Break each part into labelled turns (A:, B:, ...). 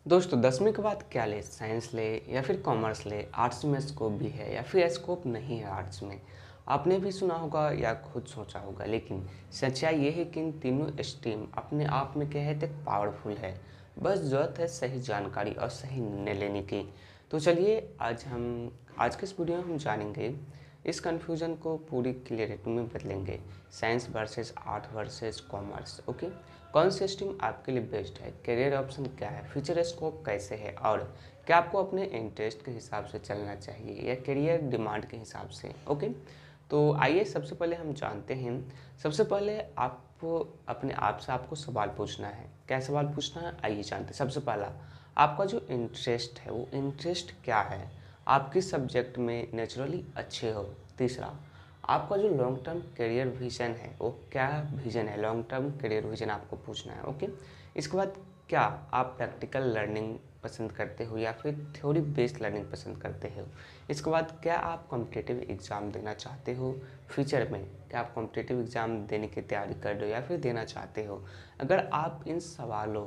A: दोस्तों 10वीं के बाद क्या ले, साइंस ले या फिर कॉमर्स ले, आर्ट्स में स्कोप भी है या फिर स्कोप नहीं है आर्ट्स में। आपने भी सुना होगा या खुद सोचा होगा, लेकिन सच्चाई ये है कि इन तीनों स्ट्रीम अपने आप में क्या है तो पावरफुल है। बस ज़रूरत है सही जानकारी और सही निर्णय लेने की। तो चलिए आज के इस वीडियो में हम जानेंगे, इस कन्फ्यूज़न को पूरी क्लियरिटी में बदलेंगे। Science versus art versus commerce. Okay, कौन सी स्ट्रीम आपके लिए बेस्ट है, करियर ऑप्शन क्या है, फ्यूचर स्कोप कैसे है, और क्या आपको अपने इंटरेस्ट के हिसाब से चलना चाहिए या करियर डिमांड के हिसाब से। ओके, तो आइए सबसे पहले हम जानते हैं। सबसे पहले आप अपने आप से आपको सवाल पूछना है। क्या सवाल पूछना है, आइए जानते हैं। सबसे पहला, आपका जो इंटरेस्ट है वो इंटरेस्ट क्या है, आप किस सब्जेक्ट में नेचुरली अच्छे हो। तीसरा, आपका जो लॉन्ग टर्म करियर विजन है वो क्या विजन है, लॉन्ग टर्म करियर विजन आपको पूछना है। ओके, इसके बाद क्या आप प्रैक्टिकल लर्निंग पसंद करते हो या फिर थ्योरी बेस्ड लर्निंग पसंद करते हो। इसके बाद क्या आप कॉम्पिटिटिव एग्ज़ाम देना चाहते हो फ्यूचर में, क्या आप कॉम्पिटिटिव एग्ज़ाम देने की तैयारी कर रहे हो या फिर देना चाहते हो। अगर आप इन सवालों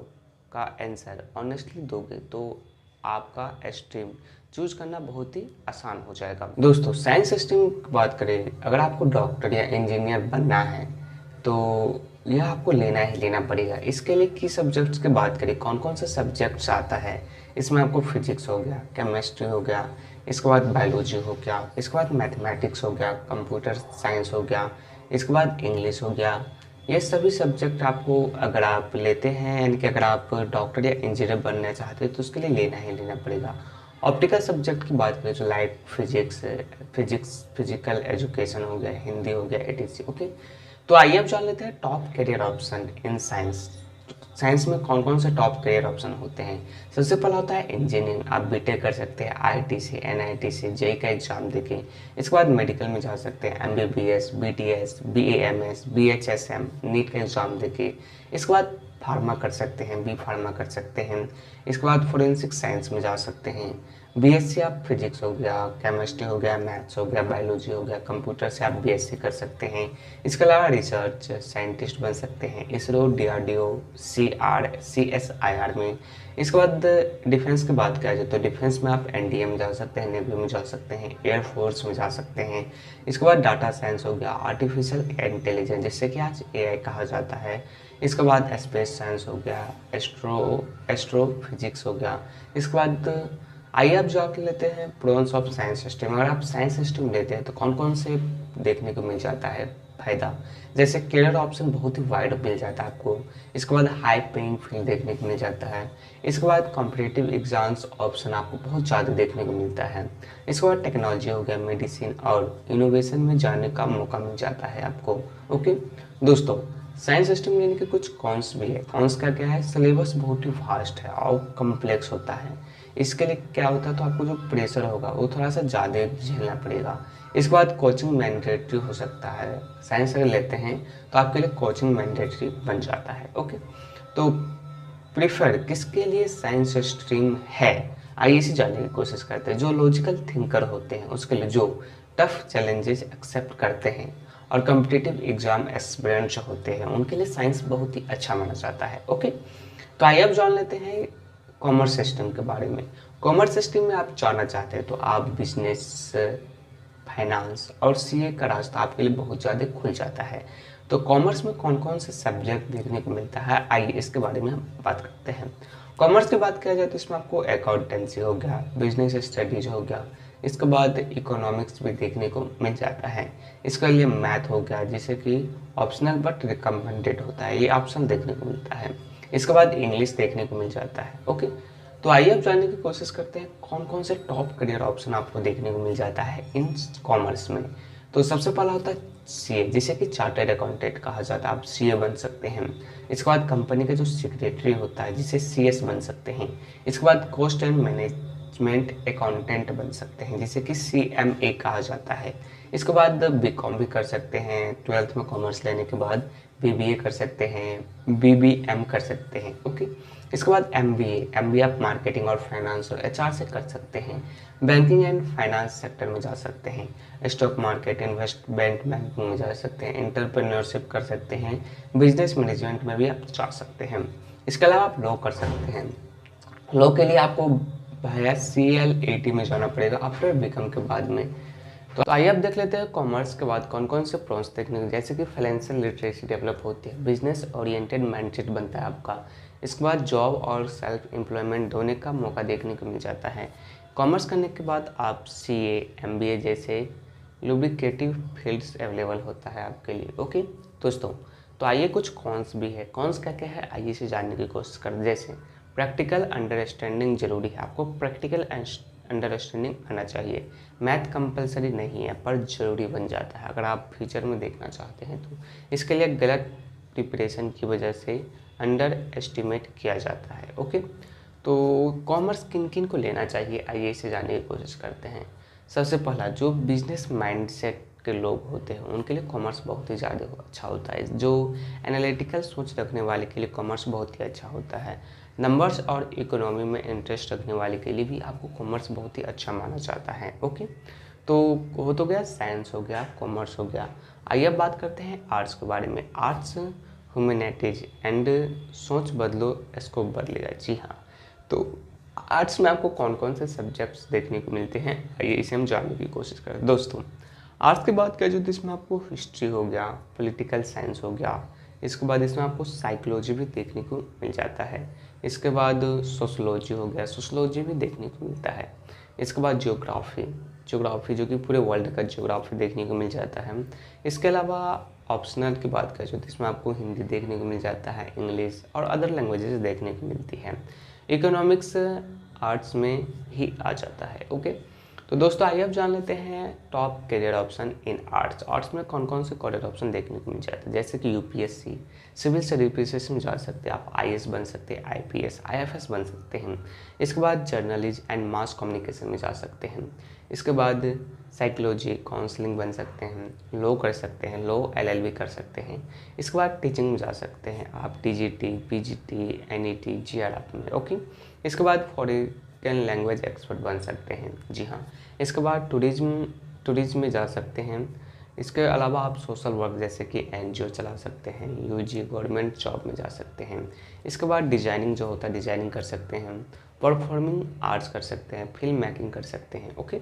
A: का आंसर ऑनेस्टली दोगे तो आपका स्ट्रीम चूज करना बहुत ही आसान हो जाएगा। दोस्तों साइंस स्ट्रीम की बात करें, अगर आपको डॉक्टर या इंजीनियर बनना है तो यह आपको लेना ही लेना पड़ेगा। इसके लिए की सब्जेक्ट्स की बात करें, कौन कौन से सब्जेक्ट्स आता है, इसमें आपको फिजिक्स हो गया, केमिस्ट्री हो गया, इसके बाद बायोलॉजी हो गया, इसके बाद मैथमेटिक्स हो गया, कंप्यूटर साइंस हो गया, इसके बाद इंग्लिश हो गया। ये सभी सब्जेक्ट आपको अगर आप लेते हैं, यानी कि अगर आप डॉक्टर या इंजीनियर बनना चाहते हैं तो उसके लिए लेना ही लेना पड़ेगा। ऑप्टिकल सब्जेक्ट की बात करें तो लाइक फिजिकल एजुकेशन हो गया, हिंदी हो गया, एटीसी। ओके, तो आइए अब जान लेते हैं top career option in science. Science में कौन कौन से टॉप करियर ऑप्शन होते हैं। सबसे पहला होता है इंजीनियरिंग, आप बीटेक कर सकते हैं आईआईटी से, एनआईटी से, जेई का एग्जाम देके। इसके बाद मेडिकल में जा सकते हैं, एमबीबीएस, बीटीएस, बीएएमएस, बीएचएसएम, नीट का एग्जाम देके। इसके बाद फार्मा कर सकते हैं, बी फार्मा कर सकते हैं। इसके बाद फोरेंसिक साइंस में जा सकते हैं, बीएससी आप फिजिक्स हो गया, केमिस्ट्री हो गया, मैथ्स हो गया, बायोलॉजी हो गया, कंप्यूटर से आप बीएससी कर सकते हैं। इसके अलावा रिसर्च साइंटिस्ट बन सकते हैं, इसरो, डीआरडीओ, सीएसआईआर में। इसके बाद डिफेंस की बात किया जाए तो डिफेंस में आप एनडीए में जा सकते हैं, नेवी में जा सकते हैं, एयरफोर्स में जा सकते हैं। इसके बाद डाटा साइंस हो गया, आर्टिफिशियल इंटेलिजेंस जिससे कि आज एआई कहा जाता है। इसके बाद स्पेस साइंस हो गया, एस्ट्रोफिजिक्स हो गया। इसके बाद आइए आप जो लेते हैं प्रोन्स ऑफ साइंस स्ट्रीम। अगर आप साइंस स्ट्रीम लेते हैं तो कौन कौन से देखने को मिल जाता है फायदा, जैसे करियर ऑप्शन बहुत ही वाइड मिल जाता है आपको। इसके बाद हाई पेइंग फील्ड देखने को मिल जाता है। इसके बाद कॉम्पिटिटिव एग्जाम्स ऑप्शन आपको बहुत ज़्यादा देखने को मिलता है। इसके बाद टेक्नोलॉजी हो गया, मेडिसिन और इनोवेशन में जाने का मौका मिल जाता है आपको। ओके दोस्तों, साइंस स्ट्रीम लेने के कुछ कॉन्स भी है। कॉन्स का क्या है, सिलेबस बहुत ही फास्ट है और कम्प्लेक्स होता है। इसके लिए क्या होता है, तो आपको जो प्रेशर होगा वो थोड़ा सा ज़्यादा झेलना पड़ेगा। इसके बाद कोचिंग मैंडेटरी हो सकता है। साइंस अगर लेते हैं तो आपके लिए कोचिंग मैंडेटरी बन जाता है। ओके, तो प्रीफर किसके लिए साइंस स्ट्रीम है, आइए इसे जानने की कोशिश करते हैं। जो लॉजिकल थिंकर होते हैं उसके लिए, जो टफ चैलेंजेस एक्सेप्ट करते हैं और कॉम्पिटिटिव एग्जाम एस्पिरेंट्स होते हैं उनके लिए साइंस बहुत ही अच्छा माना जाता है। ओके, तो आइए अब जान लेते हैं कॉमर्स सिस्टम के बारे में। कॉमर्स सिस्टम में आप जानना चाहते हैं तो आप बिजनेस, फाइनेंस और सीए का रास्ता आपके लिए बहुत ज़्यादा खुल जाता है। तो कॉमर्स में कौन कौन से सब्जेक्ट देखने को मिलता है, आइए इसके बारे में हम बात करते हैं। कॉमर्स की बात किया जाए तो इसमें आपको अकाउंटेंसी हो गया, बिजनेस स्टडीज हो गया, इसके बाद इकोनॉमिक्स भी देखने को मिल जाता है। इसके लिए मैथ हो गया जिसे कि ऑप्शनल बट रिकमेंडेड होता है, ये ऑप्शन देखने को मिलता है। इसके बाद इंग्लिश देखने को मिल जाता है। ओके, तो आइए अब जानने की कोशिश करते हैं कौन कौन से टॉप करियर ऑप्शन आपको देखने को मिल जाता है इन कॉमर्स में। तो सबसे पहला होता है सीए, जिसे कि चार्टर्ड अकाउंटेंट कहा जाता है, आप सीए बन सकते हैं। इसके बाद कंपनी का जो सेक्रेटरी होता है जिसे सीएस बन सकते हैं। इसके बाद कॉस्ट एंड मैनेजमेंट अकाउंटेंट बन सकते हैं जिसे कि सीएमए कहा जाता है। इसके बाद बीकॉम भी कर सकते हैं, 12th में कॉमर्स लेने के बाद बीबीए कर सकते हैं, बीबीएम कर सकते हैं। ओके, इसके बाद एमबीए आप मार्केटिंग और फाइनेंस और एचआर से कर सकते हैं। बैंकिंग एंड फाइनेंस सेक्टर में जा सकते हैं, स्टॉक मार्केट, इन्वेस्टमेंट बैंकिंग में जा सकते हैं, एंटरप्रेन्योरशिप कर सकते हैं, बिजनेस मैनेजमेंट में भी आप जा सकते हैं। इसके अलावा आप लॉ कर सकते हैं। लॉ के लिए आपको भैया CLAT में जाना पड़ेगा आफ्टर बीकॉम के बाद में। तो आइए अब देख लेते हैं कॉमर्स के बाद कौन कौन से प्रॉन्स देखने को, जैसे कि फाइनेंशियल लिटरेसी डेवलप होती है, बिजनेस ओरिएंटेड माइंडसेट बनता है आपका, इसके बाद जॉब और सेल्फ एम्प्लॉयमेंट दोनों का मौका देखने को मिल जाता है। कॉमर्स करने के बाद आप CA MBA जैसे लुब्रिकेटिव फील्ड्स अवेलेबल होता है आपके लिए। ओके दोस्तों, तो आइए कुछ कॉन्स भी है। कॉन्स क्या क्या है आइए से जानने की कोशिश करें। जैसे प्रैक्टिकल अंडरस्टैंडिंग जरूरी है, आपको प्रैक्टिकल अंडरस्टैंडिंग आना चाहिए। मैथ कंपलसरी नहीं है पर ज़रूरी बन जाता है अगर आप फ्यूचर में देखना चाहते हैं तो। इसके लिए गलत प्रिपरेशन की वजह से अंडर एस्टिमेट किया जाता है। ओके, तो कॉमर्स किन किन को लेना चाहिए आइए इसे जानने की कोशिश करते हैं। सबसे पहला, जो बिजनेस माइंडसेट के लोग होते हैं उनके लिए कॉमर्स बहुत ही ज़्यादा अच्छा होता है। जो एनालिटिकल सोच रखने वाले के लिए कॉमर्स बहुत ही अच्छा होता है। नंबर्स और इकोनॉमी में इंटरेस्ट रखने वाले के लिए भी आपको कॉमर्स बहुत ही अच्छा माना जाता है। ओके, तो वो तो गया साइंस हो गया, कॉमर्स हो गया। आइए अब बात करते हैं आर्ट्स के बारे में। आर्ट्स ह्यूमैनिटीज एंड सोच बदलो स्कोप बदलेगा। जी हाँ, तो आर्ट्स में आपको कौन कौन से सब्जेक्ट्स देखने को मिलते हैं आइए इसे हम जानने की कोशिश करें। दोस्तों, आर्ट्स की बात करें तो इसमें आपको हिस्ट्री हो गया, पॉलिटिकल साइंस हो गया, इसके बाद इसमें आपको साइकोलॉजी भी देखने को मिल जाता है। इसके बाद सोशोलॉजी हो गया, सोशोलॉजी भी देखने को मिलता है। इसके बाद ज्योग्राफी जो कि पूरे वर्ल्ड का ज्योग्राफी देखने को मिल जाता है। इसके अलावा ऑप्शनल की बात करें तो इसमें आपको हिंदी देखने को मिल जाता है, इंग्लिश और अदर लैंग्वेजेस देखने को मिलती है। इकोनॉमिक्स आर्ट्स में ही आ जाता है। ओके, तो दोस्तों आइए अब जान लेते हैं top career option in arts. Arts में कौन कौन से करियर ऑप्शन देखने को मिल जाते हैं, जैसे कि UPSC सिविल सर्विसेज में जा सकते हैं आप, IAS बन सकते हैं, IPS IFS बन सकते हैं। इसके बाद जर्नलिज्म एंड मास कम्युनिकेशन में जा सकते हैं। इसके बाद साइकोलॉजी काउंसलिंग बन सकते हैं, लॉ कर सकते हैं, लॉ LLB कर सकते हैं। इसके बाद टीचिंग में जा सकते हैं आप, TGT PGT NET GRF में। ओके, इसके बाद फॉरेन लैंग्वेज एक्सपर्ट बन सकते हैं। जी हाँ, इसके बाद टूरिज्म में जा सकते हैं। इसके अलावा आप सोशल वर्क जैसे कि NGO चला सकते हैं, UG गवर्नमेंट जॉब में जा सकते हैं। इसके बाद डिजाइनिंग जो होता है डिजाइनिंग कर सकते हैं, परफॉर्मिंग आर्ट्स कर सकते हैं, फिल्म मेकिंग कर सकते हैं। ओके,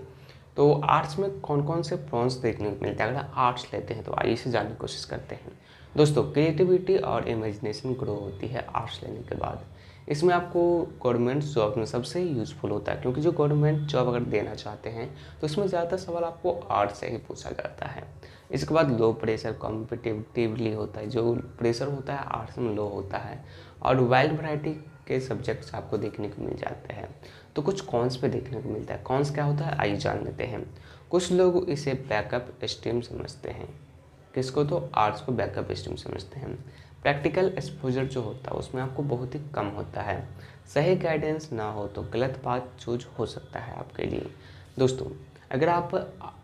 A: तो आर्ट्स में कौन कौन से प्रॉन्स देखने को मिलते हैं अगर आर्ट्स लेते हैं तो आइए इसे जानने की कोशिश करते हैं। दोस्तों, क्रिएटिविटी और इमेजिनेशन ग्रो होती है आर्ट्स लेने के बाद। इसमें आपको गवर्नमेंट जॉब में सबसे यूज़फुल होता है, क्योंकि जो गवर्नमेंट जॉब अगर देना चाहते हैं तो इसमें ज़्यादातर सवाल आपको आर्ट्स से ही पूछा जाता है। इसके बाद लो प्रेशर कॉम्पिटिटिवली होता है, जो प्रेशर होता है आर्ट्स में लो होता है, और वाइल्ड वैरायटी के सब्जेक्ट्स आपको देखने को मिल जाते हैं। तो कुछ कॉन्स पे देखने को मिलता है। कॉन्स क्या होता है आइए जान लेते हैं। कुछ लोग इसे बैकअप स्ट्रीम समझते हैं। किसको? तो आर्ट्स को बैकअप स्ट्रीम समझते हैं। प्रैक्टिकल एक्सपोजर जो होता है उसमें आपको बहुत ही कम होता है। सही गाइडेंस ना हो तो गलत बात चूज हो सकता है आपके लिए। दोस्तों, अगर आप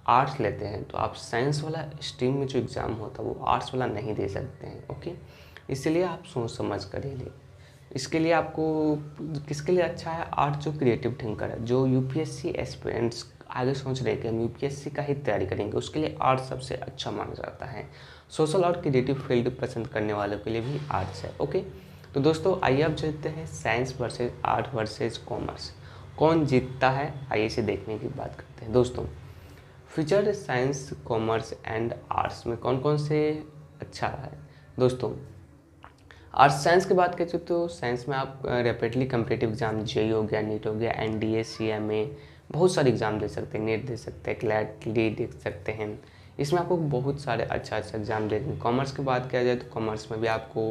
A: आर्ट्स लेते हैं तो आप साइंस वाला स्ट्रीम में जो एग्ज़ाम होता है वो आर्ट्स वाला नहीं दे सकते हैं। ओके, इसलिए आप सोच समझ कर ही लें। इसके लिए आपको किसके लिए अच्छा है? आर्ट्स जो क्रिएटिव थिंकर है, जो UPSC एस्पिरेंट्स आगे सोच रहे हैं कि हम UPSC का ही तैयारी करेंगे, उसके लिए आर्ट्स सबसे अच्छा माना जाता है। सोशल और क्रिएटिव फील्ड पसंद करने वालों के लिए भी आर्ट्स है। ओके, तो दोस्तों आइए अब चलते हैं science versus art versus commerce, कौन जीतता है आइए इसे देखने की बात करते हैं। दोस्तों, future science commerce and arts में कौन कौन से अच्छा है? दोस्तों, आर्ट्स साइंस की बात करें तो साइंस में आप रैपिडली कम्पिटिटिव एग्जाम JEE हो गया, नीट हो गया, NDA CMA बहुत सारे एग्ज़ाम दे सकते हैं, नेट दे सकते हैं, CLAT दे सकते हैं। इसमें आपको बहुत सारे अच्छा एग्ज़ाम देते हैं। कॉमर्स की बात किया जाए तो कॉमर्स में भी आपको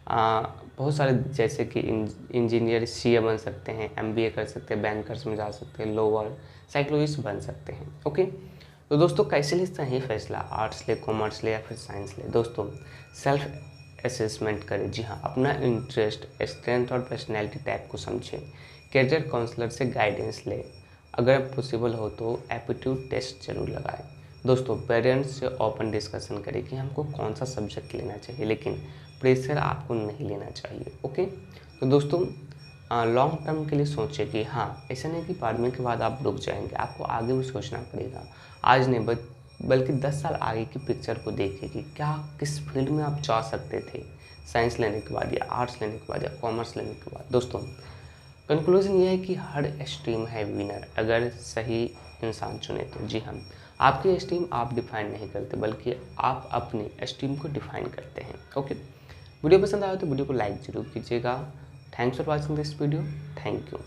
A: बहुत सारे जैसे कि इंजीनियर CA बन सकते हैं, MBA कर सकते हैं, बैंकर्स में जा सकते हैं, लोअर साइकोलॉजिस्ट बन सकते हैं। ओके, तो दोस्तों कैसे ले सही फैसला, आर्ट्स ले, कॉमर्स ले या फिर साइंस ले? दोस्तों, सेल्फ असेसमेंट करें। जी हाँ, अपना इंटरेस्ट, स्ट्रेंथ और पर्सनैलिटी टाइप को समझें। करियर काउंसलर से गाइडेंस लें। अगर पॉसिबल हो तो एप्टीट्यूड टेस्ट जरूर लगाएं। दोस्तों, पेरेंट्स से ओपन डिस्कशन करें कि हमको कौन सा सब्जेक्ट लेना चाहिए, लेकिन प्रेशर आपको नहीं लेना चाहिए। ओके, तो दोस्तों लॉन्ग टर्म के लिए सोचें कि हाँ, ऐसा नहीं कि 12वीं के बाद आप रुक जाएंगे, आपको आगे भी सोचना पड़ेगा। आज नहीं बल्कि 10 साल आगे की पिक्चर को देखिए कि क्या किस फील्ड में आप जा सकते थे साइंस लेने के बाद या आर्ट्स लेने के बाद या कॉमर्स लेने के बाद। दोस्तों, कंक्लूजन ये है कि हर स्ट्रीम है विनर अगर सही इंसान चुने तो। जी हाँ, आपकी स्ट्रीम आप डिफाइन नहीं करते बल्कि आप अपनी स्ट्रीम को डिफाइन करते हैं। ओके, वीडियो पसंद आया तो वीडियो को लाइक जरूर कीजिएगा। Thanks for watching this video. Thank you.